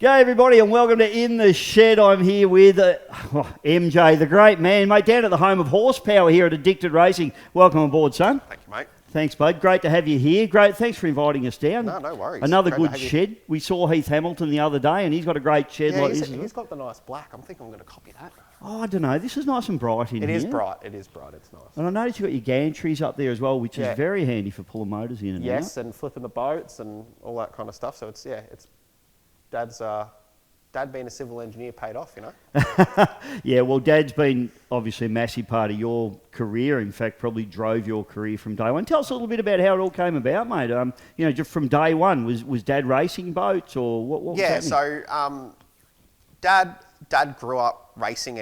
G'day everybody and welcome to In the Shed. I'm here with MJ, the great man, mate, down at the home of horsepower here at Addicted Racing. Welcome aboard, son. Thank you, mate. Thanks, bud. Great to have you here. Great. Thanks for inviting us down. No worries. Another good shed. We saw Heath Hamilton the other day and he's got a great shed like this. He's got the nice black. I'm thinking I'm going to copy that. Oh, I don't know. This is nice and bright in here. It is bright. It's nice. And I noticed you've got your gantries up there as well, which is very handy for pulling motors in and out. Yes, and flipping the boats and all that kind of stuff. So it's Dad being a civil engineer paid off, you know. Yeah, well, Dad's been obviously a massive part of your career. In fact, probably drove your career from day one. Tell us a little bit about how it all came about, mate. You know, just from day one, was Dad racing boats or what was happening? So Dad grew up racing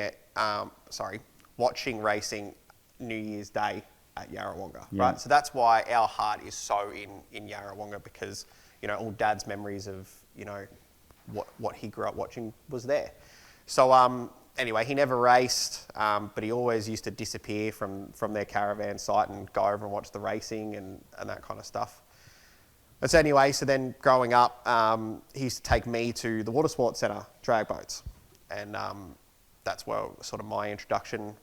watching racing New Year's Day at Yarrawonga, right? So that's why our heart is so in Yarrawonga, because, you know, all Dad's memories of, you know, what he grew up watching was there. So anyway, he never raced, but he always used to disappear from their caravan site and go over and watch the racing and that kind of stuff. And so anyway, so then growing up, he used to take me to the Water Sports Centre drag boats, and that's where sort of my introduction.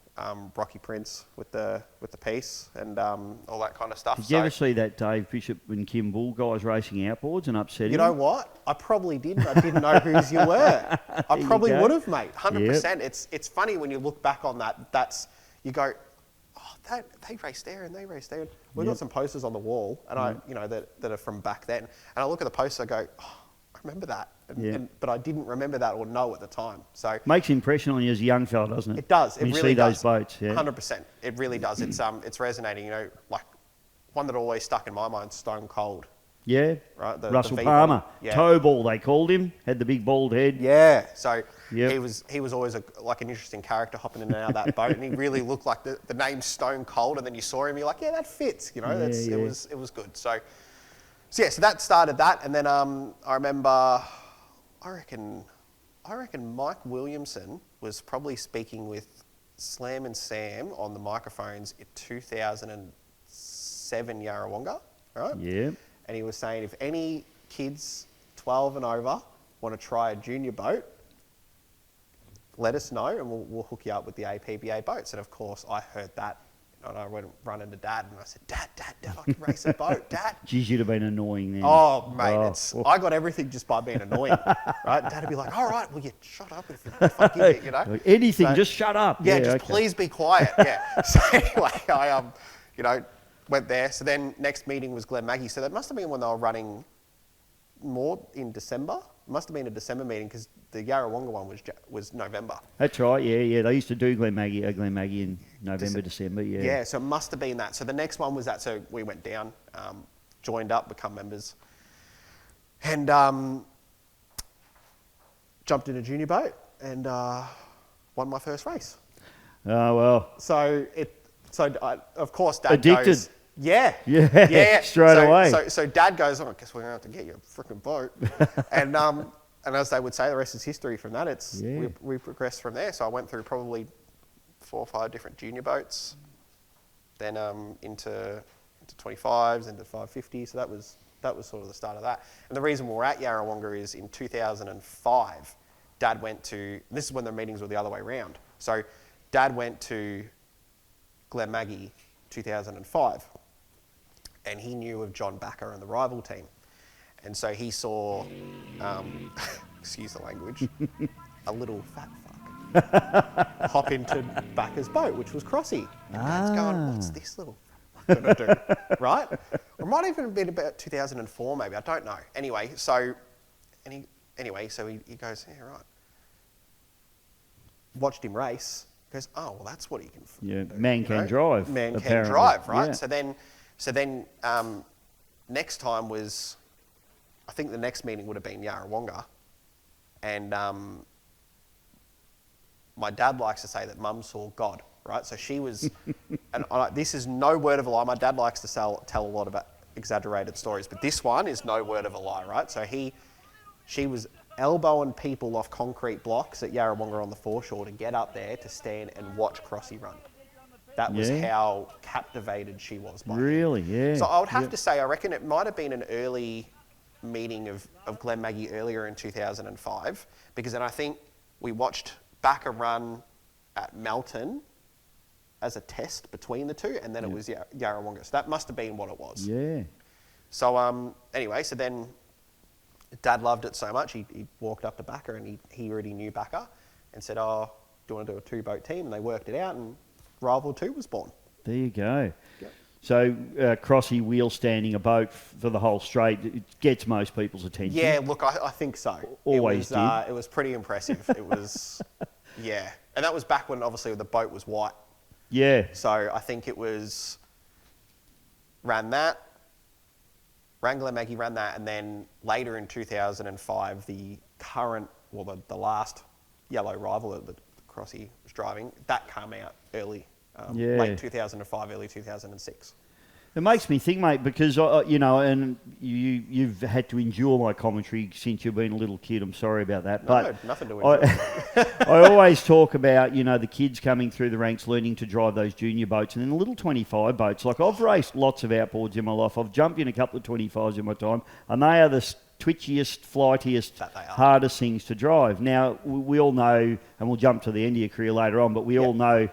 Rocky Prince with the piece and all that kind of stuff. Did you ever see that Dave Bishop and Kim Bull guys racing outboards and upsetting? You know what? I probably didn't. I didn't know whose you were. I probably would have, mate. 100%. Yep. It's funny when you look back on that. You go, oh, they raced there and they raced there. We've got some posters on the wall, and that are from back then. And I look at the poster, I go, oh, I remember that. But I didn't remember that or know at the time. So makes an impression on you as a young fella, doesn't it? It does. When it you really see does. Those boats, yeah. 100%. It really does. It's resonating. You know, like one that always stuck in my mind, Stone Cold. Yeah. Right. Russell Palmer, toe ball they called him. Had the big bald head. Yeah. So he was always like an interesting character hopping in and out of that boat, and he really looked like the name Stone Cold. And then you saw him, you're like, yeah, that fits. You know, it was good. So that started that, and then I remember. I reckon Mike Williamson was probably speaking with Slam and Sam on the microphones in 2007 Yarrawonga, right? Yeah. And he was saying, if any kids 12 and over want to try a junior boat, let us know and we'll hook you up with the APBA boats. And of course, I heard that. And I went running to Dad and I said, Dad, I can race a boat, Dad. Geez, you'd have been annoying then. Oh, mate, I got everything just by being annoying, right? Dad would be like, all right, well, you shut up if I give it, you know? Anything, so, just shut up. Yeah, please be quiet, yeah. So anyway, I, went there. So then next meeting was Glen Maggie. So that must have been when they were running more in December. It must have been a December meeting because the Yarrawonga one was November. That's right, yeah. They used to do Glen Maggie in November, December, yeah. Yeah, so it must have been that. So the next one was that. So we went down, joined up, become members, and jumped in a junior boat and won my first race. Oh, well. So of course, Dad Addicted. goes, yeah. Straight away. So Dad goes, I guess we're going to have to get you a freaking boat. and as they would say, the rest is history from that. We progressed from there. So I went through probably 4 or 5 different junior boats, then into 25s, into 550s. So that was sort of the start of that. And the reason we're at Yarrawonga is in 2005, Dad went to, this is when the meetings were the other way around. So Dad went to Glen Maggie 2005. And he knew of John Backer and the rival team. And so he saw, excuse the language, a little fat fuck hop into Backer's boat, which was Crossy. And Dad's going, what's this little fuck going to do, right? Or it might even have been about 2004 maybe, I don't know. Anyway, so he goes, yeah, right. Watched him race, goes, oh, well, that's what he can do. Man can drive. Man can drive, right? Yeah. So then next time was, I think the next meeting would have been Yarrawonga. And my dad likes to say that Mum saw God, right? So she was, and this is no word of a lie. My dad likes to tell a lot of exaggerated stories, but this one is no word of a lie, right? So she was elbowing people off concrete blocks at Yarrawonga on the foreshore to get up there to stand and watch Crossy run. That was how captivated she was by him. Really, yeah. So I would have to say, I reckon it might have been an early meeting of Glen Maggie earlier in 2005, because then I think we watched back a run at Melton as a test between the two, and then it was Yarrawonga. So that must have been what it was. Yeah. So anyway, so then Dad loved it so much, he walked up to Backer, and he already knew Backer, and said, oh, do you want to do a 2-boat team? And they worked it out, and Rival 2 was born. There you go. Yep. So Crossy wheel standing a boat for the whole straight, it gets most people's attention. Yeah, look, I think so. Always did. It was pretty impressive. It was, yeah. And that was back when, obviously, the boat was white. Yeah. So I think it was, ran Glen Maggie ran that, and then later in 2005, the current, well, the last yellow Rival that Crossy was driving, that came out early, late 2005, early 2006. It makes me think, mate, because, you know, and you've had to endure my commentary since you've been a little kid. I'm sorry about that. No, nothing to endure. I always talk about, you know, the kids coming through the ranks learning to drive those junior boats and then the little 25 boats. Like, I've raced lots of outboards in my life. I've jumped in a couple of 25s in my time, and they are the twitchiest, flightiest, hardest things to drive. Now, we all know, and we'll jump to the end of your career later on, but we all know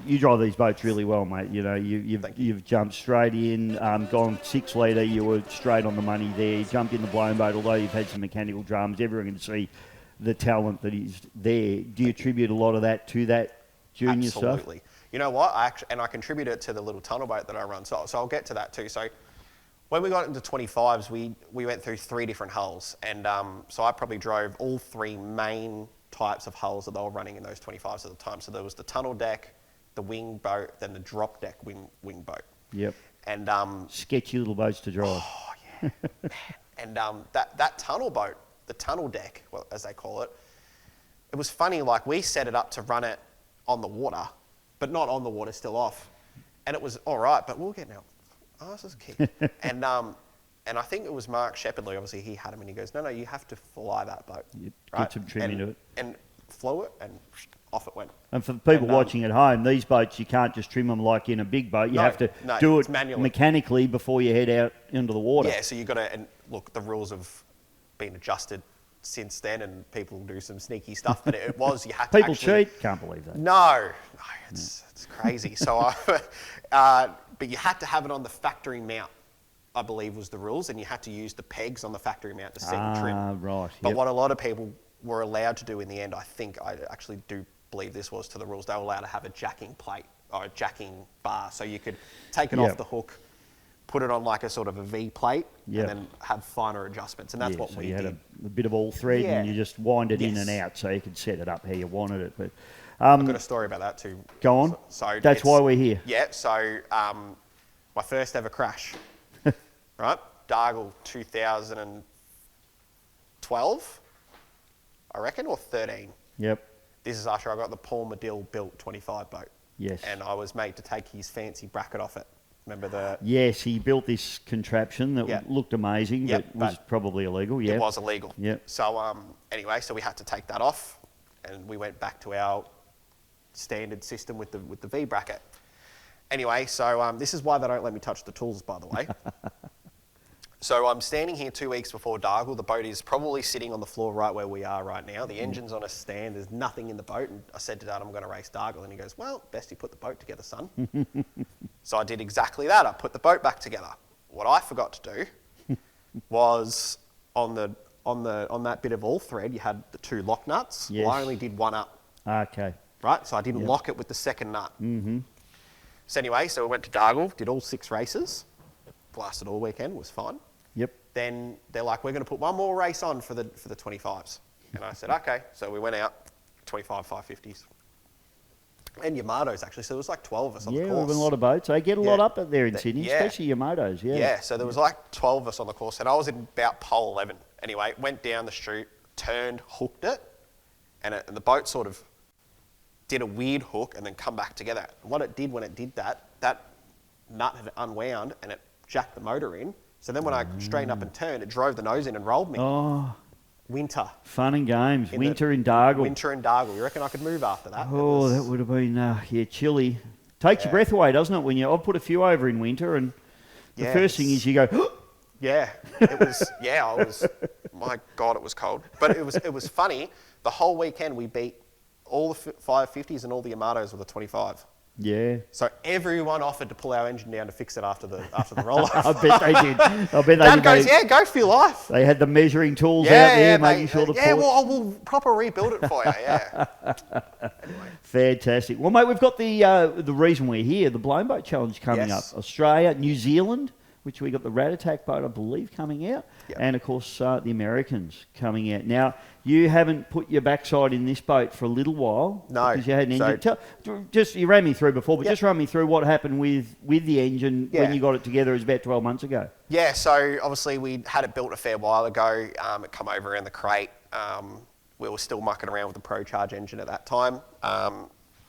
you drive these boats really well, mate. You know, you've jumped straight in, gone 6 litre, you were straight on the money there. You jumped in the blown boat, although you've had some mechanical drums. Everyone can see the talent that is there. Do you attribute a lot of that to that junior stuff? Absolutely. You know what? I contribute it to the little tunnel boat that I run. So I'll get to that too. So when we got into 25s, we went through 3 different hulls. And so I probably drove all 3 main types of hulls that they were running in those 25s at the time. So there was the tunnel deck, the wing boat, then the drop deck wing boat. Yep. And sketchy little boats to drive. Oh yeah. And that tunnel boat, the tunnel deck, well, as they call it, it was funny. Like, we set it up to run it on the water, but not on the water, still off. And it was all right, but we were getting our asses kicked. And I think it was Mark Shepherdley, obviously he had him, and he goes, no, you have to fly that boat. Get some trim into it. And flew it, and off it went. And for the people watching at home, these boats, you can't just trim them like in a big boat. You have to do it manually, mechanically, before you head out into the water. Yeah, so you've got to, and look, the rules have been adjusted since then, and people do some sneaky stuff, but it was, you had to people cheat? Can't believe that. No, it's crazy. So, but you had to have it on the factory mount, I believe was the rules, and you had to use the pegs on the factory mount to set and trim. Right. But what a lot of people were allowed to do in the end, I actually do believe this was to the rules, they were allowed to have a jacking plate or a jacking bar, so you could take it off the hook, put it on like a sort of a V plate, and then have finer adjustments, and that's what we did. You had a bit of all thread, and you just wind it in and out, so you could set it up how you wanted it. But I've got a story about that too. Go on. So that's why we're here. Yeah. So my first ever crash, right? Dargle 2012, I reckon, or 13. Yep. This is after I got the Paul Medill built 25 boat. Yes. And I was made to take his fancy bracket off it. Remember the... Yes, he built this contraption that looked amazing, but was probably illegal. Yeah, it was illegal. Yep. So anyway, so we had to take that off, and we went back to our standard system with the V bracket. Anyway, so this is why they don't let me touch the tools, by the way. So I'm standing here 2 weeks before Dargle. The boat is probably sitting on the floor right where we are right now. The engine's on a stand. There's nothing in the boat. And I said to Dad, I'm going to race Dargle. And he goes, well, best you put the boat together, son. So I did exactly that. I put the boat back together. What I forgot to do was on that bit of all thread, you had the 2 lock nuts. Yes. Well, I only did one up. Okay. Right? So I didn't lock it with the second nut. Mm-hmm. So anyway, so we went to Dargle, did all 6 races, blasted all weekend, was fine. Yep. Then they're like, we're going to put one more race on for the 25s. And I said, okay. So we went out, 25 550s. And Yamato's actually, so there was like 12 of us on the course. Yeah, we've been a lot of boats. They get a lot up there in Sydney, especially Yamato's, Yeah, so there was like 12 of us on the course, and I was in about pole 11. Anyway, went down the chute, turned, hooked it, and the boat sort of did a weird hook and then come back together. And what it did when it did that nut had unwound and it jacked the motor in. So then when I straightened up and turned, it drove the nose in and rolled me. Oh. Winter. Fun and games. Winter in Dargle. Winter in Dargle. You reckon I could move after that? Oh, that would have been, chilly. Takes your breath away, doesn't it? When I've put a few over in winter, and the first thing is you go, Yeah, it was. Yeah, I was. My God, it was cold. But it was funny. The whole weekend we beat all the 550s and all the Amatos with a 25. Yeah. So everyone offered to pull our engine down to fix it after the rollover. I bet they did. I bet they Dad did. goes, yeah, go for your life. They had the measuring tools out there, making sure the yeah, ports... well, we'll proper rebuild it for you. Yeah. Anyway. Fantastic. Well, mate, we've got the reason we're here, the Blown Boat Challenge coming Yes. up. Australia, New Zealand, which we got the Rat Attack boat, I believe, coming out. Yep. And, of course, the Americans coming out. Now, you haven't put your backside in this boat for a little while. No. Because you had an engine. You ran me through before, but Yep. just run me through what happened with the engine when you got it together. It was about 12 months ago. Yeah, so obviously we had it built a fair while ago. It come over in the crate. We were still mucking around with the ProCharge engine at that time.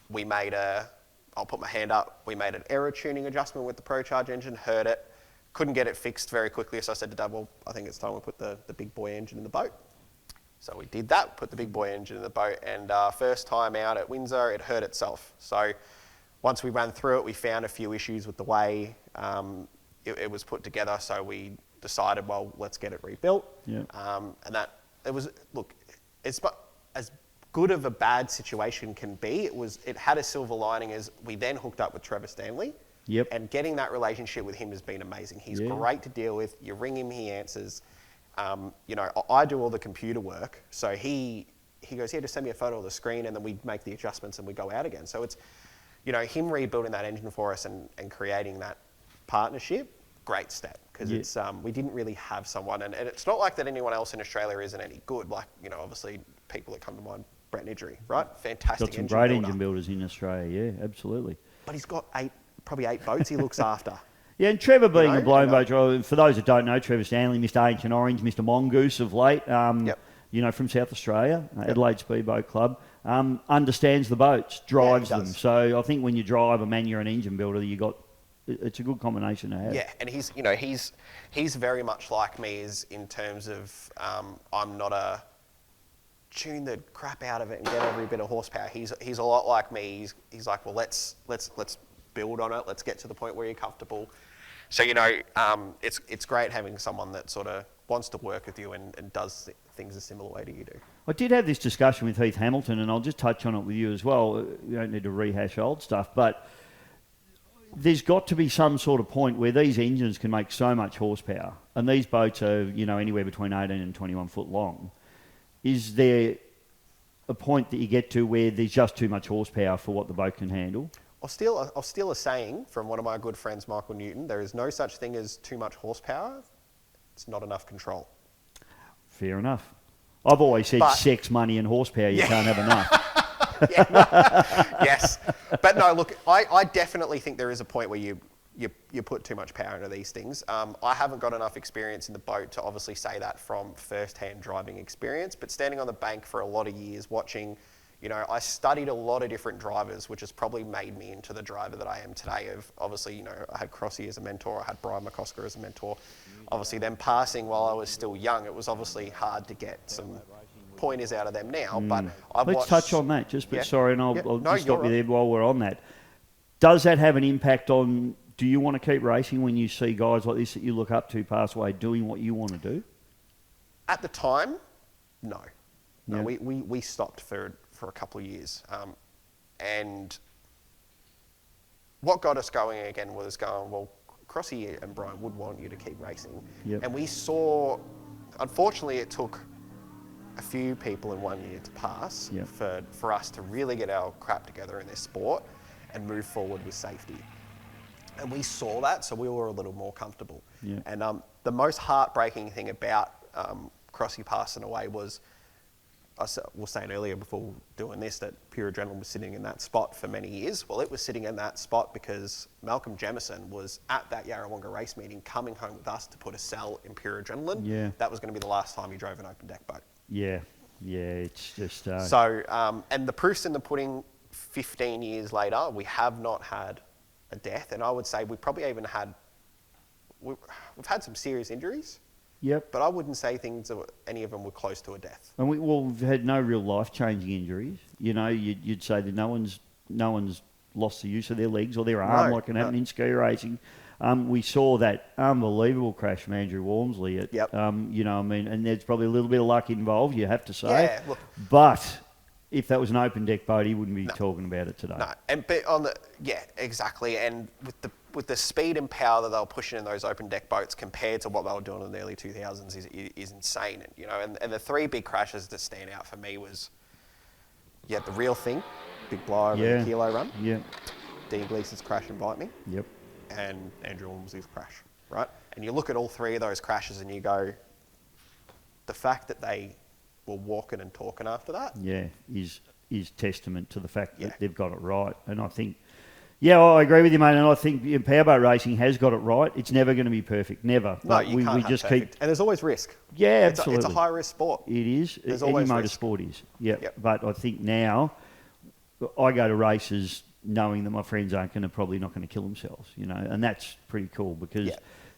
We made I'll put my hand up, we made an error tuning adjustment with the ProCharge engine, heard it, couldn't get it fixed very quickly, so I said to Dad, well, I think it's time we put the big boy engine in the boat. So we did that, put the big boy engine in the boat, and first time out at Windsor, it hurt itself. So once we ran through it, we found a few issues with the way it was put together, so we decided, well, let's get it rebuilt. Yeah. And that, it was, look, it's as good of a bad situation can be. It had a silver lining as we then hooked up with Trevor Stanley. Yep. And getting that relationship with him has been amazing. He's great to deal with. You ring him, he answers. I do all the computer work. So he goes, just send me a photo of the screen, and then we make the adjustments and we go out again. So it's, him rebuilding that engine for us and creating that partnership, great step. Because it's we didn't really have someone, and it's not like that anyone else in Australia isn't any good. Like, obviously people that come to mind, Brett Nidgery, right? Fantastic. Got some great engine builders in Australia, yeah, absolutely. But he's got probably eight boats he looks after. Yeah, and Trevor being a blown boat driver, for those that don't know, Trevor Stanley, Mr. Ancient Orange, Mr. Mongoose of late, from South Australia, Adelaide Speedboat Club, understands the boats, drives them. So I think when you drive them and you're an engine builder, it's a good combination to have. Yeah, and he's very much like me in terms of I'm not a tune the crap out of it and get every bit of horsepower. He's a lot like me. He's like, well, let's build on it. Let's get to the point where you're comfortable. So it's great having someone that sort of wants to work with you and does things a similar way to you do. I did have this discussion with Heath Hamilton, and I'll just touch on it with you as well. You don't need to rehash old stuff, but there's got to be some sort of point where these engines can make so much horsepower, and these boats are, anywhere between 18 and 21 foot long. Is there a point that you get to where there's just too much horsepower for what the boat can handle? I'll steal a saying from one of my good friends, Michael Newton. There is no such thing as too much horsepower. It's not enough control. Fair enough. I've always said sex, money and horsepower, you can't have enough. Yes. But no, look, I definitely think there is a point where you put too much power into these things. I haven't got enough experience in the boat to obviously say that from first-hand driving experience, but standing on the bank for a lot of years, watching, I studied a lot of different drivers, which has probably made me into the driver that I am today. Obviously, I had Crossy as a mentor, I had Brian McCosker as a mentor. Obviously, them passing while I was still young, it was obviously hard to get some pointers out of them now. But let's touch on that. Sorry, and I'll just stop you there while we're on that. Does that have an impact on? Do you want to keep racing when you see guys like this that you look up to pass away doing what you want to do? At the time, no. No, we stopped for a couple of years. And what got us going again was going, well, Crossy and Brian would want you to keep racing. Yep. And we saw, unfortunately, it took a few people in 1 year to pass for us to really get our crap together in this sport and move forward with safety. And we saw that, so we were a little more comfortable. Yeah. And the most heartbreaking thing about Crossy passing away was, I was saying earlier before doing this, that Pure Adrenaline was sitting in that spot for many years. Well, it was sitting in that spot because Malcolm Jemison was at that Yarrawonga race meeting coming home with us to put a cell in Pure Adrenaline. Yeah. That was going to be the last time he drove an open deck boat. Yeah, it's just... So, and the proof's in the pudding. 15 years later, we have not had a death, and I would say we probably even we've had some serious injuries. Yep. But I wouldn't say any of them were close to a death. And we've had no real life-changing injuries. You'd say that no one's lost the use of their legs or their arm like can happen in ski racing. We saw that unbelievable crash from Andrew Walmsley. Yep. And there's probably a little bit of luck involved, you have to say. Yeah, look. But if that was an open deck boat, he wouldn't be talking about it today. No, exactly. And with the speed and power that they were pushing in those open deck boats compared to what they were doing in the early 2000s is insane. And the three big crashes that stand out for me was, you had the Real Thing, big blowover in the Kilo run. Yeah. Dean Gleason's crash and Bite Me. Yep. And Andrew Walmsley's crash, right? And you look at all three of those crashes and you go, the fact that they were walking and talking after that. Yeah, is testament to the fact that they've got it right. And I think, I agree with you, mate. And I think powerboat racing has got it right. It's never going to be perfect, never. No, but you can't have perfect. And there's always risk. Yeah, absolutely. It's a high-risk sport. It is. There's Any always motorsport is. Yeah. Yep. But I think now, I go to races knowing that my friends probably not going to kill themselves, and that's pretty cool because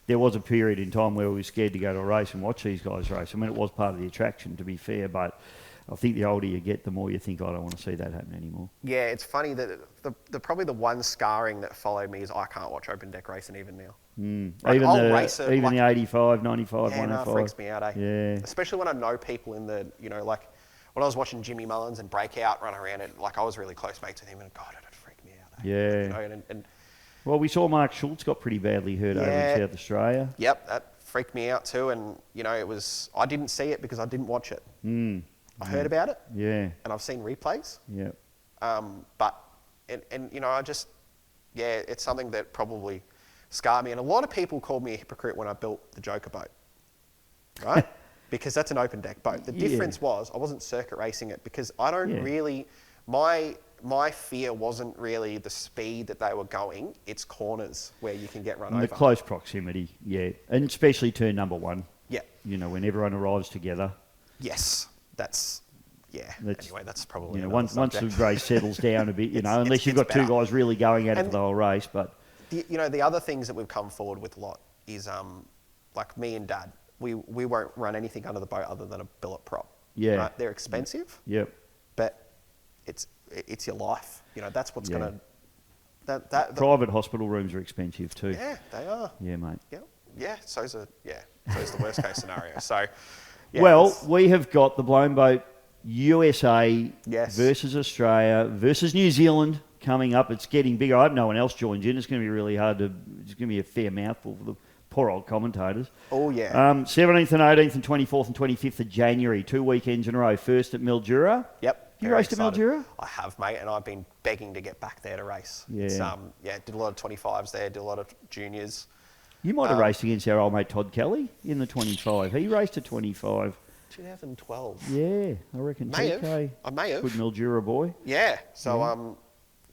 there was a period in time where we were scared to go to a race and watch these guys race. I mean, it was part of the attraction, to be fair, but I think the older you get, the more you think, I don't want to see that happen anymore. Yeah, it's funny that probably the one scarring that followed me is I can't watch open deck racing even now. Like, even the 85, 95, 105. No, it freaks me out, eh? Yeah. Especially when I know people in the, like when I was watching Jimmy Mullins and Breakout run around, and I was really close mates with him, and God, it freaked me out. Yeah. And well, we saw Mark Schultz got pretty badly hurt over in South Australia. Yep, that freaked me out too, and I didn't see it because I didn't watch it. I heard about it. Yeah. And I've seen replays. Yeah. But it's something that probably scarred me. And a lot of people called me a hypocrite when I built the Joker boat, right? Because that's an open deck boat. The difference was I wasn't circuit racing it because I don't really, my fear wasn't really the speed that they were going. It's corners where you can get run over. The close proximity, and especially turn number one. Yeah. When everyone arrives together. Yes, anyway, that's probably once the race settles down a bit, unless you've got two guys really going at it for the whole race. But the other things that we've come forward with a lot is like me and Dad, we won't run anything under the boat other than a billet prop. Yeah, right? They're expensive. Yep. But it's your life. That's what's gonna. Private hospital rooms are expensive too. Yeah, they are. Yeah, mate. Yeah. So's the worst case scenario. So. Yeah, well, we have got the Blown Boat USA versus Australia versus New Zealand coming up. It's getting bigger. I hope no one else joins in. It's going to be really hard to. It's going to be a fair mouthful for the poor old commentators. Oh yeah. 17th and 18th and 24th and 25th of January, 2 weekends in a row. First at Mildura. Yep. You raced at Mildura? I have, mate, and I've been begging to get back there to race. Yeah. It's, did a lot of 25s there. Did a lot of juniors. You might have raced against our old mate Todd Kelly in the 25. He raced a 25. 2012. Yeah, I reckon. I may have. Good Mildura boy. Yeah. So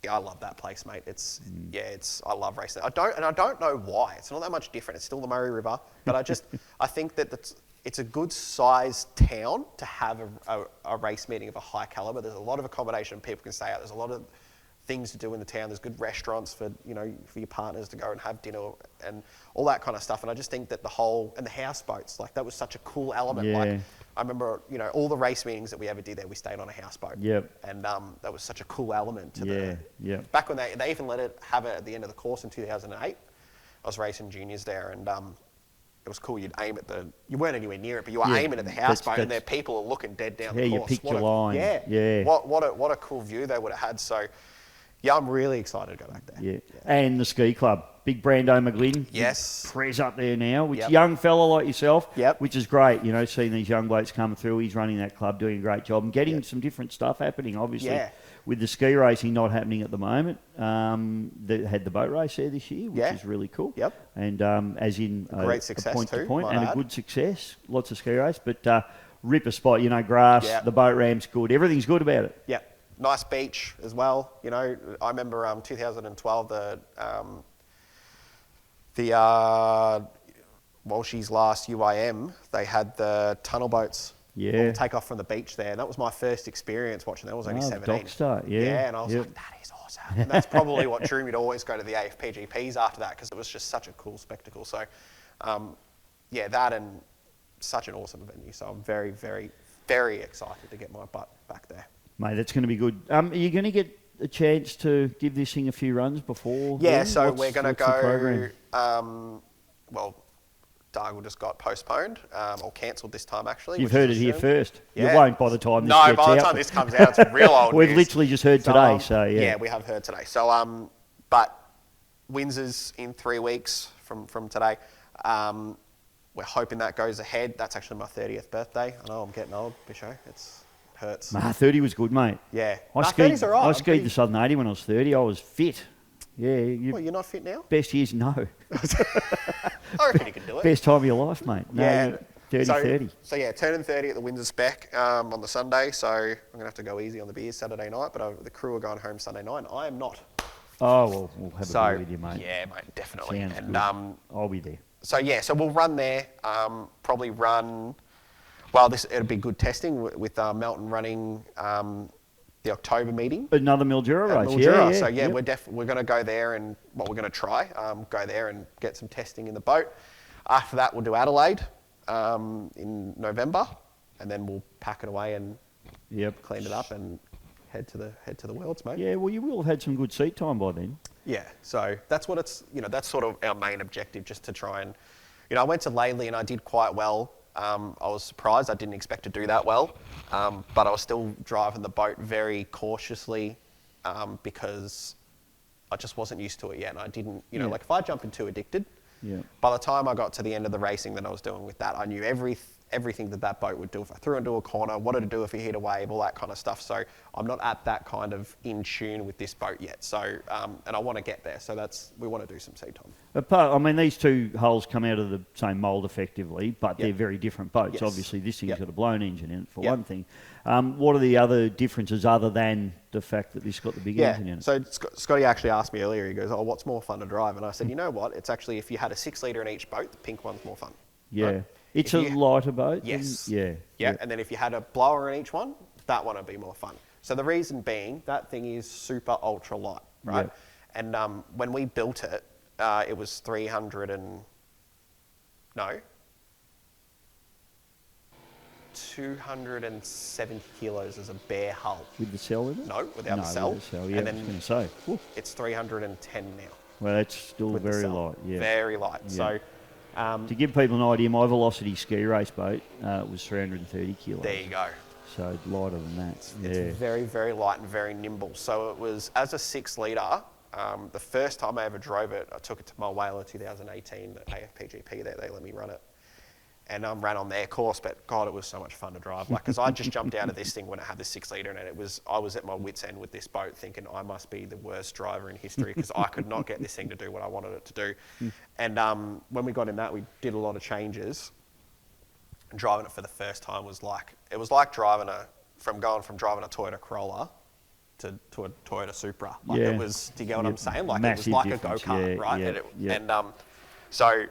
I love that place, mate. I love racing. I don't know why. It's not that much different. It's still the Murray River, but I think that it's a good sized town to have a race meeting of a high caliber. There's a lot of accommodation people can stay out. There's a lot of things to do in the town. There's good restaurants for your partners to go and have dinner and all that kind of stuff. And I just think that the houseboats, like that was such a cool element. Yeah. Like I remember, all the race meetings that we ever did there, we stayed on a houseboat. Yep. And that was such a cool element to back when they even let it have it at the end of the course in 2008. I was racing juniors there, and it was cool. You'd aim at you weren't anywhere near it, but you were aiming at the houseboat, and there people are looking dead down the course. Yeah, you picked your line. Yeah. What a cool view they would have had. So. Yeah, I'm really excited to go back there. Yeah. And the ski club. Big Brando McGlynn. Yes. Prez up there now, which young fella like yourself, which is great, seeing these young blokes come through. He's running that club, doing a great job and getting some different stuff happening, obviously. With the ski racing not happening at the moment. They had the boat race there this year, which is really cool. Yep. And as in great success point too, to point, and a good success. Lots of ski race, but ripper spot, grass, the boat ramp's good. Everything's good about it. Yeah. Nice beach as well. I remember 2012 Walshy's last UIM, they had the tunnel boats take off from the beach there. And that was my first experience watching that. I was only 17. Dock start, Yeah, and I was like, that is awesome. And that's probably what drew me to always go to the AFPGPs after that, because it was just such a cool spectacle. So, that and such an awesome venue. So I'm very, very, very excited to get my butt back there. Mate, that's going to be good. Are you going to get a chance to give this thing a few runs before? Yeah, then? so we're going to what's the program? go. Well, Dargle just got postponed or cancelled this time actually. You've which heard is it a here shame. first. Yeah. You won't by the time this No, gets by the out, time this comes out, it's real old We've news. literally just heard today, so yeah. Yeah, we have heard today. So, but Windsor's in 3 weeks from today. We're hoping that goes ahead. That's actually my 30th birthday. I know I'm getting old, Bisho. It hurts. Nah, 30 was good, mate. Yeah. I Nah, skied, 30's all right. I skied the Southern 80 when I was 30. I was fit. Yeah. Well, you're not fit now? Best years, no. I reckon you can do it. Best time of your life, mate. No, Yeah. 30. So yeah, turning 30 at the Windsor Spec on the Sunday. So I'm going to have to go easy on the beers Saturday night, but the crew are going home Sunday night. And I am not. Oh, well, we'll have a beer with you, mate. Yeah, mate, definitely. Sounds and good. I'll be there. So yeah, so we'll run there. Probably run. Well, it'll be good testing with Melton running the October meeting. Another Mildura at race, Mildura. yeah. So yeah, yep. we're going to go there and what we're going to try, go there and get some testing in the boat. After that, we'll do Adelaide in November, and then we'll pack it away and clean it up and head to the Worlds, mate. Yeah, well, you will have had some good seat time by then. Yeah, so that's what it's, that's sort of our main objective, just to try and, I went to Laidley and I did quite well. I was surprised. I didn't expect to do that well, but I was still driving the boat very cautiously because I just wasn't used to it yet. And I didn't, like if I jump in too addicted, by the time I got to the end of the racing that I was doing with that, I knew everything that boat would do. If I threw into a corner, what did it do if you hit a wave, all that kind of stuff. So I'm not at that kind of in tune with this boat yet. So, and I want to get there. So we want to do some seat time. These two hulls come out of the same mould effectively, but they're very different boats. Yes. Obviously, this thing's got a blown engine in it, for one thing. What are the other differences other than the fact that this got the big engine in it? So Scotty actually asked me earlier, he goes, oh, what's more fun to drive? And I said, you know what? It's actually, if you had a 6 litre in each boat, the pink one's more fun. Yeah. Right? It's a lighter boat? Yes. Yeah. And then if you had a blower in each one, that one would be more fun. So the reason being, that thing is super ultra light, right? Yeah. And when we built it, it was 270 kilos as a bare hull. With the cell in it? No, without the cell. With the cell, yeah, and I was going to say. It's 310 now. Well, that's still very light, yeah. Very light. Yeah. So, to give people an idea, my Velocity ski race boat was 330 kilos. There you go. So lighter than that. It's very, very light and very nimble. So it was, as a 6 litre, the first time I ever drove it, I took it to my whale in 2018, the AFPGP there, they let me run it. And ran on their course, but God, it was so much fun to drive. Like, because I just jumped out of this thing when it had the 6 litre in it. I was at my wit's end with this boat, thinking I must be the worst driver in history because I could not get this thing to do what I wanted it to do. And when we got in that, we did a lot of changes. And driving it for the first time was like driving driving a Toyota Corolla to a Toyota Supra. Like it was, do you get what I'm saying? Like Massive it was like difference. a go-kart, right? And so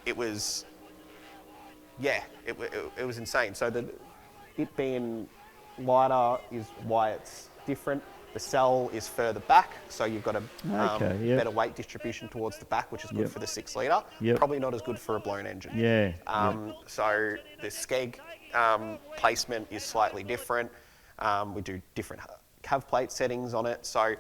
it was. Yeah, it was insane. So it being lighter is why it's different. The cell is further back, so you've got a better weight distribution towards the back, which is good for the 6 litre. Probably not as good for a blown engine. So the skeg placement is slightly different. We do different cav plate settings on it. So,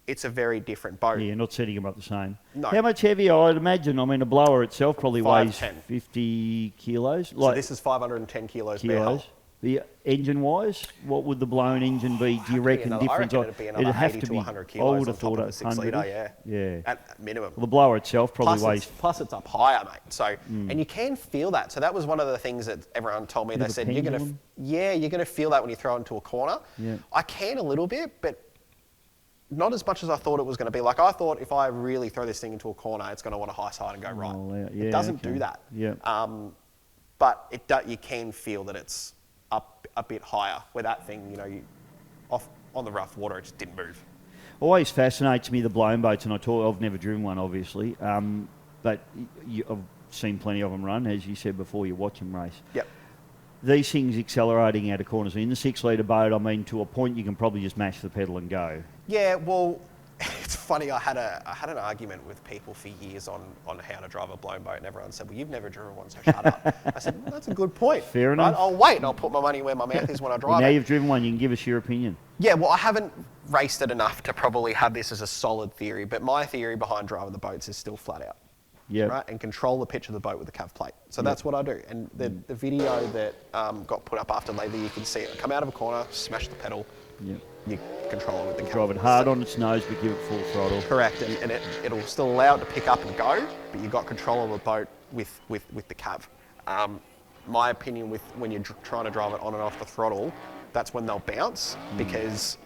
it's a very different boat. Yeah, you're not setting them up the same. No. How much heavier? I'd imagine. I mean, a blower itself probably weighs 510. 50 kilos. So this is 510 kilos bare hull. The engine-wise, what would the blown engine be? Do you reckon difference? I reckon it'd be another 80 to 100 kilos. I would have thought a 6 litre, yeah. At minimum. Well, the blower itself probably weighs. Plus it's up higher, mate. So and you can feel that. So that was one of the things that everyone told me. They said you're gonna feel that when you throw it into a corner. Yeah. I can a little bit, but not as much as I thought it was going to be. Like I thought, if I really throw this thing into a corner, it's going to want to high side and go right. It doesn't do that. Yeah. But you can feel that it's up a bit higher. Where that thing, you off on the rough water, it just didn't move. Always fascinates me the blown boats, and I've never driven one, obviously. But I've seen plenty of them run, as you said before. You watch them race. Yep. These things accelerating out of corners. In the 6 litre boat, I mean, to a point, you can probably just mash the pedal and go. Yeah, well, it's funny. I had an argument with people for years on how to drive a blown boat, and everyone said, "Well, you've never driven one, so shut up." I said, well, "That's a good point. Fair enough. I'll wait and I'll put my money where my mouth is when I drive Now it." you've driven one, you can give us your opinion. Yeah, well, I haven't raced it enough to probably have this as a solid theory, but my theory behind driving the boats is still flat out. Yeah. Right, and control the pitch of the boat with the cav plate. So that's what I do. And the video that got put up after Labour, you can see it come out of a corner, smash the pedal. Yep. You control it with the cav. Drive it hard on its nose, but give it full throttle. Correct, and it'll still allow it to pick up and go, but you've got control of the boat with the cav. My opinion with when you're trying to drive it on and off the throttle, that's when they'll bounce because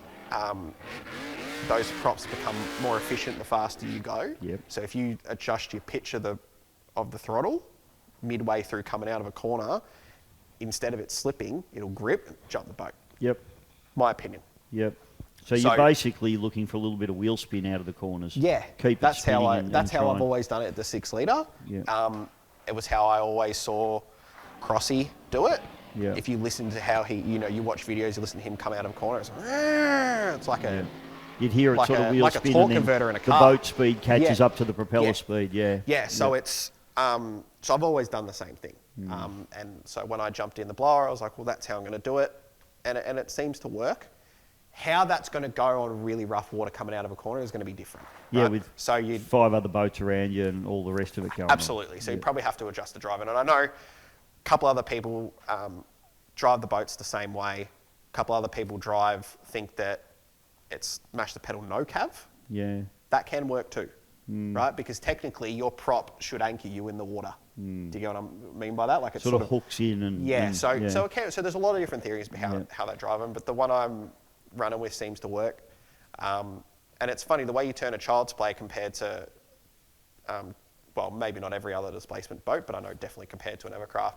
those props become more efficient the faster you go. Yep. So if you adjust your pitch of the throttle midway through coming out of a corner, instead of it slipping, it'll grip and jump the boat. Yep. My opinion. Yep. So you're basically looking for a little bit of wheel spin out of the corners. Yeah. Keep that's it spinning how and how I've always done it at the 6 litre. Yeah. It was how I always saw Crossy do it. Yeah. If you listen to how he, you watch videos, you listen to him come out of a corner, it's like a... You'd hear it like sort of a- wheel like a spin torque and then converter in a the car. boat speed catches Yeah. up to the propeller speed, yeah. Yeah, so it's... so I've always done the same thing. And so when I jumped in the blower, I was like, well, that's how I'm going to do it. And it seems to work. How that's going to go on really rough water coming out of a corner is going to be different. Yeah, right? with so you'd 5 other boats around you and all the rest of it going Absolutely. So you probably have to adjust the driving. And I know a couple other people drive the boats the same way. A couple other people think that it's mash the pedal no cav. Yeah. That can work too, right? Because technically your prop should anchor you in the water. Do you get what I mean by that? Like it Sort of hooks in and... Yeah. and- So it can, so there's a lot of different theories about how they drive them, but the one I'm running with seems to work. And it's funny the way you turn a child's play compared to, well, maybe not every other displacement boat, but I know definitely compared to an Evercraft,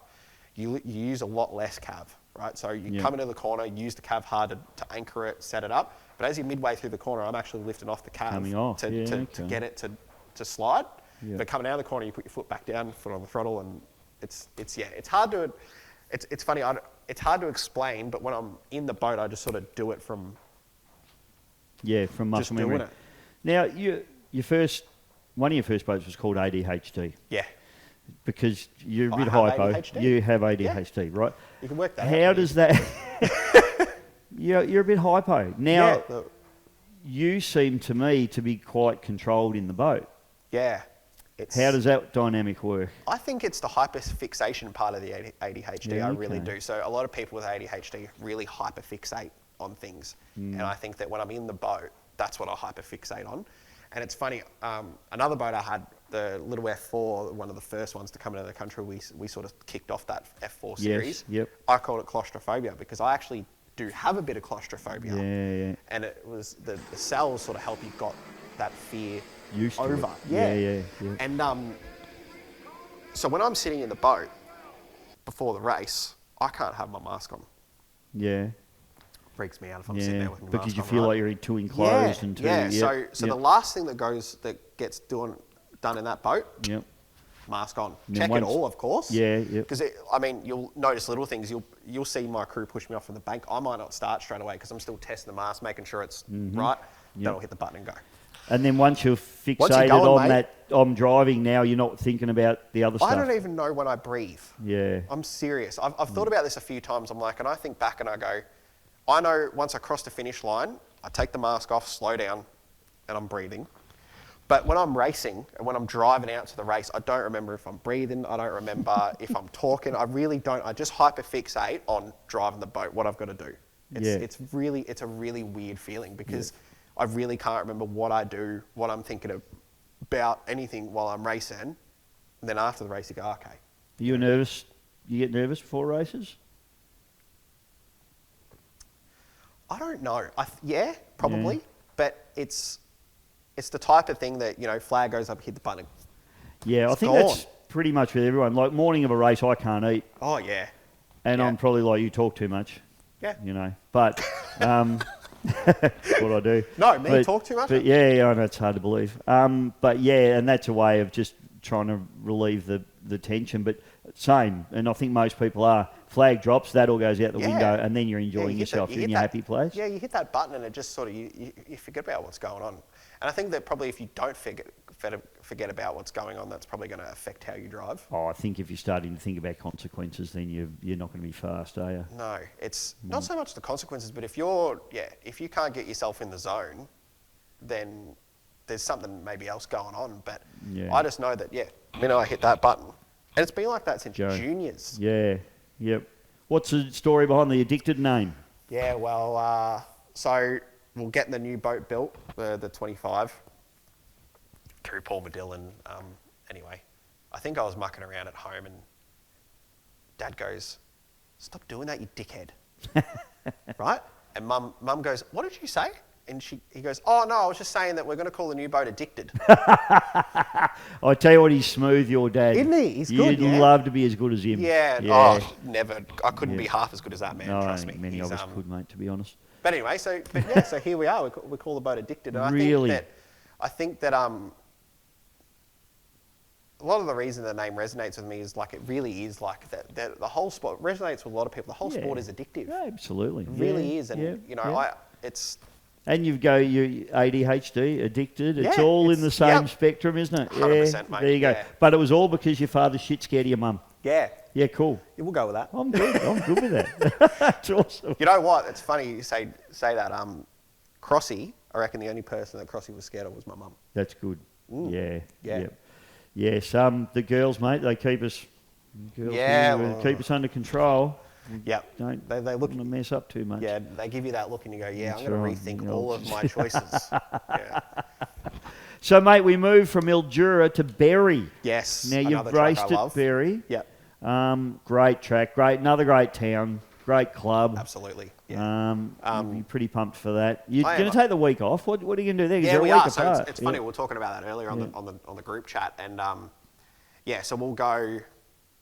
you use a lot less cav, right? So you come into the corner, use the cav hard to anchor it, set it up. But as you're midway through the corner, I'm actually lifting off the cav Coming off, to get it to slide. Yeah. But coming out of the corner, you put your foot back down, foot on the throttle, and it's hard to, it's funny, it's hard to explain, but when I'm in the boat, I just sort of do it from... Yeah, from muscle Just memory. doing it. Now, one of your first boats was called ADHD Yeah. because you're a I bit have hypo. ADHD? You have ADHD, right? You can work that out. How does that... you're a bit hypo. Now, Yeah. you seem to me to be quite controlled in the boat. Yeah. How does that dynamic work? I think it's the hyperfixation part of the ADHD. Yeah, I really okay. do. So a lot of people with ADHD really hyperfixate on things. And I think that when I'm in the boat, that's what I hyperfixate on. And it's funny, another boat I had, the Little F4, one of the first ones to come into the country, we sort of kicked off that F4 series. Yep. I called it claustrophobia because I actually do have a bit of claustrophobia. Yeah. And it was the cells sort of help you got that fear Used to over. it. Yeah. And so when I'm sitting in the boat before the race, I can't have my mask on. Yeah. Freaks me out if I'm sitting there with my because mask you on, feel right? like you're too enclosed and too... Yeah. Yep. So the last thing that gets done in that boat, Yep. mask on. And Check then it all, of course. Yeah, yep. Because I mean, you'll notice little things. You'll see my crew push me off from the bank. I might not start straight away because I'm still testing the mask, making sure it's right. Then I'll hit the button and go. And then once you're fixated going, on mate, that, I'm driving now, you're not thinking about the other stuff. I don't even know when I breathe. Yeah. I'm serious. I've thought about this a few times. I'm like, and I think back and I go, I know once I cross the finish line, I take the mask off, slow down, and I'm breathing. But when I'm racing and when I'm driving out to the race, I don't remember if I'm breathing. I don't remember if I'm talking. I really don't. I just hyperfixate on driving the boat, what I've got to do. It's a really weird feeling because I really can't remember what I do, what I'm thinking about anything while I'm racing. And then after the race, you go, okay. Are you nervous? You get nervous before races? I don't know. Yeah, probably. Yeah. But it's the type of thing that, flag goes up, hit the button. Yeah, I think that's pretty much with everyone. Like morning of a race, I can't eat. Oh, yeah. And I'm probably like, you talk too much. Yeah. But what I do. No, me talk too much? But yeah, I know it's hard to believe. But yeah, and that's a way of just trying to relieve the tension. But same, and I think most people are. flag drops, that all goes out the Yeah. window, and then you're Yeah, enjoying yourself. you You're in hit your that- happy place. Yeah, you hit that button and it just sort of, you forget about what's going on. And I think that probably if you don't forget about what's going on, that's probably going to affect how you drive. Oh, I think if you're starting to think about consequences, then you're not going to be fast, are you? No, it's not so much the consequences, but if you can't get yourself in the zone, then there's something maybe else going on. But Yeah. I just know that, the minute I hit that button, and it's been like that since juniors. Yeah, yep. What's the story behind the Addicted name? Yeah, well, so we're getting the new boat built, the 25, through Paul Medill. And anyway, I think I was mucking around at home and Dad goes, "Stop doing that, you dickhead." Right? And Mum goes, "What did you say?" And he goes, "Oh, no, I was just saying that we're going to call the new boat Addicted." I tell you what, he's smooth, your dad. Isn't he? He's good, You'd love to be as good as him. Yeah. Oh, never. I couldn't be half as good as that man, No, trust me. many of us could, mate, to be honest. But anyway, so here we are. We call the boat Addicted. And Really? I think that a lot of the reason the name resonates with me is like it really is like that the whole sport resonates with a lot of people. The whole sport is addictive. Yeah, absolutely. It really is. And, it's... And you ADHD, addicted. It's Yeah, all in the same yep. spectrum, isn't it? 100%, mate, There you go. yeah. But it was all because your father's shit scared of your mum. Yeah. Yeah, cool. Yeah, we'll go with that. I'm good. I'm good with that. That's awesome. You know what? It's funny you say that. Crossy, I reckon the only person that Crossy was scared of was my mum. That's good. Yeah. Yeah. Yep. Yes. The girls, mate, they keep us. Girls keep us under control. Yep. Don't they look want to mess up too much. Yeah, they give you that look and you go, yeah, That's I'm going right. to rethink You know. all of my choices. Yeah. So, mate, we moved from Mildura to Berry. Yes. Now, you've another track raced I at love. Berry. Yep. Great track. Another great town. Great club. Absolutely. Yeah. You're pretty pumped for that. You're I going am. to take the week off. What are you going to do there? 'Cause Yeah, you're a we week are. So apart. it's funny. We were talking about that earlier on the group chat, and so we'll go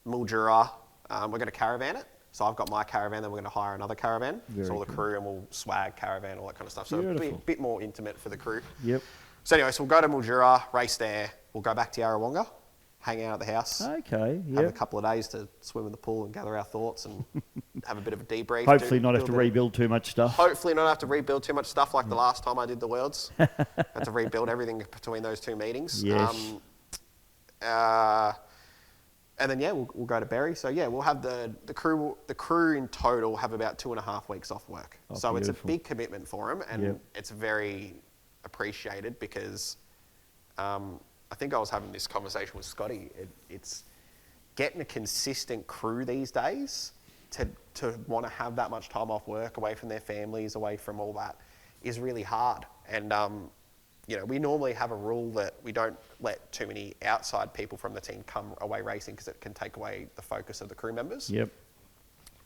Mildura. We're going to caravan it. So I've got my caravan, then we're going to hire another caravan. Very all the cool. crew, and we'll swag caravan, all that kind of stuff. So it'll be a Beautiful. bit more intimate for the crew. Yep. So anyway, so we'll go to Mildura, race there. We'll go back to Yarrawonga, hang out at the house. Okay. Have a Yep. couple of days to swim in the pool and gather our thoughts and have a bit of a debrief. Hopefully not have to rebuild too much stuff. Hopefully not have to rebuild too much stuff like the last time I did the Worlds. Had to rebuild everything between those two meetings. Yes. And then we'll go to Berry. So we'll have the crew in total have about 2.5 weeks off work. Oh, so beautiful. it's a big commitment for them, and Yep. it's very appreciated because I think I was having this conversation with Scotty. It's getting a consistent crew these days to want to have that much time off work, away from their families, away from all that, is really hard. And we normally have a rule that we don't let too many outside people from the team come away racing because it can take away the focus of the crew members. Yep.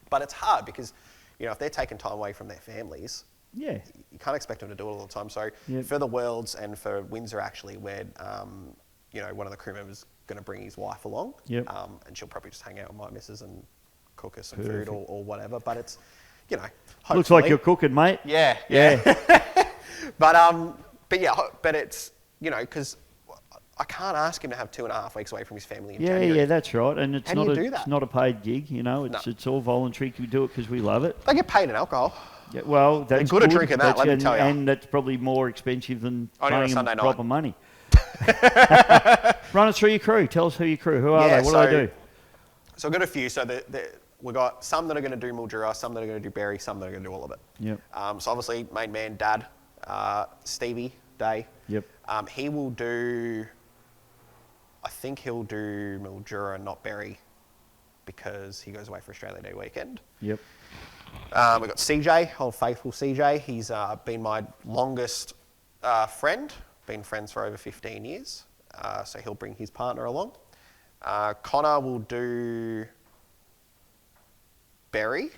But it's hard because, if they're taking time away from their families, Yeah. you can't expect them to do it all the time. So Yep. for the Worlds and for Windsor, actually, where one of the crew members is going to bring his wife along, Yep. and she'll probably just hang out with my missus and cook us some Perfect. food or whatever. But it's, Looks hopefully- like you're cooking, mate. Yeah. But it's, because I can't ask him to have 2.5 weeks away from his family in January. Yeah, that's right. And it's How do not you do it's that? not a paid gig, It's all voluntary. We do it because we love it. They get paid in alcohol. Yeah, well, that's good at drinking that, let me tell ya. And that's probably more expensive than Only on a paying them Sunday night. proper money. Run us through your crew. Tell us who your crew. Who are they? What do they do? So I've got a few. So we've got some that are going to do Mildura, some that are going to do Berry, some that are going to do all of it. Yep. So obviously, main man, Dad, Stevie, Day. Yep. He will do, I think he'll do Mildura, not Berry, because he goes away for Australia Day weekend. Yep. We've got CJ, old faithful CJ. He's been my longest friend, been friends for over 15 years. So he'll bring his partner along. Connor will do Berry.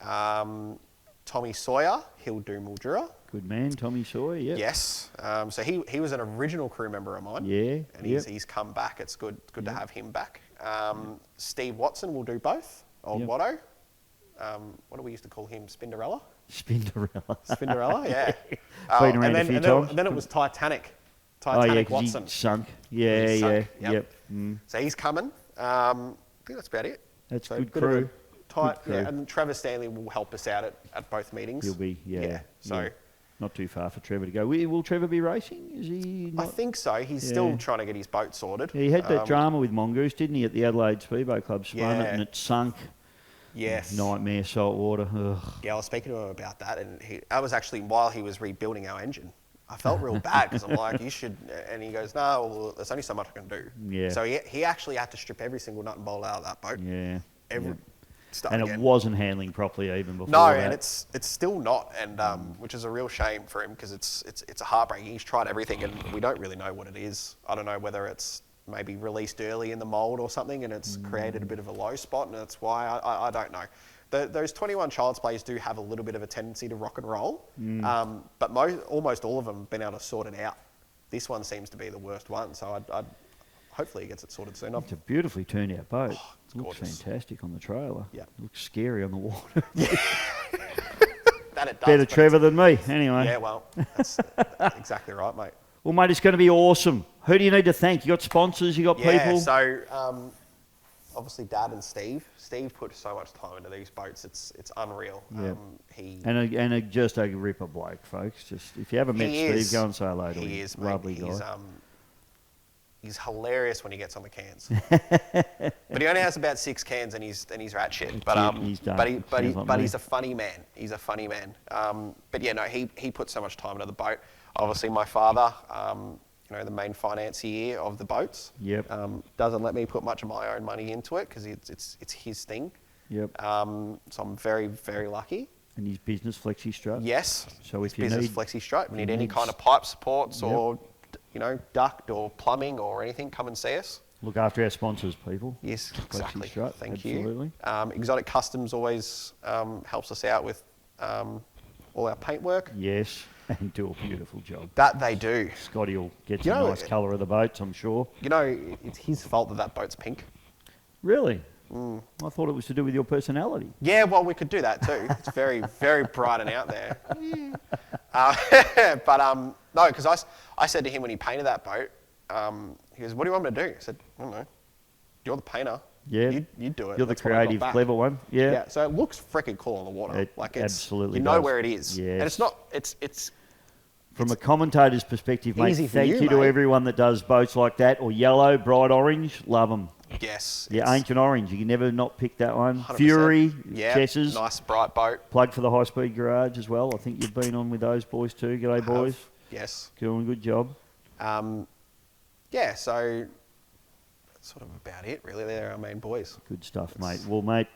Tommy Sawyer, he'll do Mildura. Good man, Tommy Sawyer. Yep. Yes. So he was an original crew member of mine. Yeah. And he's come back. It's good to have him back. Steve Watson will do both. Old Yep. Watto. What do we used to call him? Spinderella? Spinderella. Spinderella, yeah. Been around a few times. And then it was Titanic. Oh, yeah, Titanic 'cause Watson. he sunk. Yeah, He yeah. sunk, yep. Yep. Mm. So he's coming. I think that's about it. That's So good bit of a crew. Tight, Good yeah. crew. And Trevor Stanley will help us out at both meetings. He'll be, Yeah. So. yeah. Not too far for Trevor to go. Will Trevor be racing? Is he I not? think so. He's still trying to get his boat sorted. Yeah, he had that drama with Mongoose, didn't he, at the Adelaide Speedboat Club? Spun it Yeah. and it sunk. Yes. Nightmare, salt water. Ugh. Yeah, I was speaking to him about that, and I was actually while he was rebuilding our engine. I felt real bad because I'm like, you should, and he goes, no, well, there's only so much I can do. Yeah. So he actually had to strip every single nut and bolt out of that boat. Yeah. Every stuff And again. it wasn't handling properly even before No, that. and it's still not, and which is a real shame for him because it's a heartbreaking. He's tried everything, and we don't really know what it is. I don't know whether it's maybe released early in the mould or something, and it's created a bit of a low spot, and that's why I don't know. Those 21 Child's Plays do have a little bit of a tendency to rock and roll, but almost all of them have been able to sort it out. This one seems to be the worst one, so I'd hopefully he gets it sorted soon. It's a beautifully turned out boat. Oh, it's looks gorgeous. fantastic on the trailer. Yeah. Looks scary on the water. That it does, Better but Trevor than me, anyway. yeah, well, that's exactly right, mate. Well, mate, it's going to be awesome. Who do you need to thank? You got sponsors, you got Yeah, people? so obviously Dad and Steve. Steve put so much time into these boats. It's unreal. Yeah. He Just a ripper bloke, folks. Just if you haven't met He Steve, is. go and say hello to him. He is, mate. Lovely guy. He's hilarious when he gets on the cans. But he only has about 6 cans and he's rat shit. But He's done. but Sounds like he's me. a funny man. He's a funny man. But yeah, no, he put so much time into the boat. Obviously, my father, the main financier of the boats. Yep. Doesn't let me put much of my own money into it because it's his thing. Yep. So I'm very, very lucky. And his business Flexi Strut. Yes. So if His you business need- flexi strut, we need any needs- kind of pipe supports Yep. or duct or plumbing or anything, come and see us. Look after our sponsors, people. Yes, Flexi exactly. Strut, Thank absolutely. you. Exotic Customs always helps us out with all our paintwork. Yes, and do a beautiful job. That they do. Scotty will get You some know, nice colour of the boats, I'm sure. It's his fault that boat's pink. Really? I thought it was to do with your personality. Yeah, well, we could do that too. It's very, very bright and out there. No, because I said to him when he painted that boat, he goes, "What do you want me to do?" I said, "I don't know. You're the painter. Yeah. You do it. You're the That's what I got creative, back." clever one. Yeah. Yeah. So it looks freaking cool on the water. It Like it's absolutely you know does. where it is. Yes. And it's not. It's From a commentator's perspective, mate, easy for thank you, you to mate. everyone that does boats like that, or yellow, bright orange, love them. yes. Yeah, it's ancient orange, you can never not pick that one. 100%. Fury, Yeah. Chesses, Nice bright boat. plug for the High Speed Garage as well. I think you've been on with those boys too. G'day, boys. Yes. Doing a good job. Yeah. So that's sort of about it, really. They're our main boys. Good stuff, mate. Well, mate,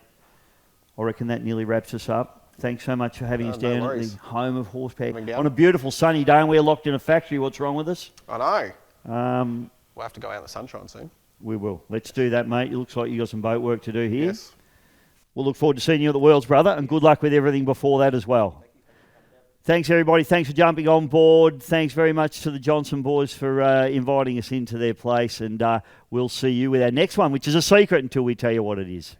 I reckon that nearly wraps us up. Thanks so much for having us No down at worries. the home of horsepower. Coming down. On a beautiful sunny day, and we're locked in a factory. What's wrong with us? I know. We'll We'll have to go out in the sunshine soon. We will. Let's do that, mate. It looks like you got some boat work to do here. Yes. We'll look forward to seeing you at the Worlds, brother, and good luck with everything before that as well. Thanks, everybody. Thanks for jumping on board. Thanks very much to the Johnson boys for inviting us into their place, and we'll see you with our next one, which is a secret until we tell you what it is.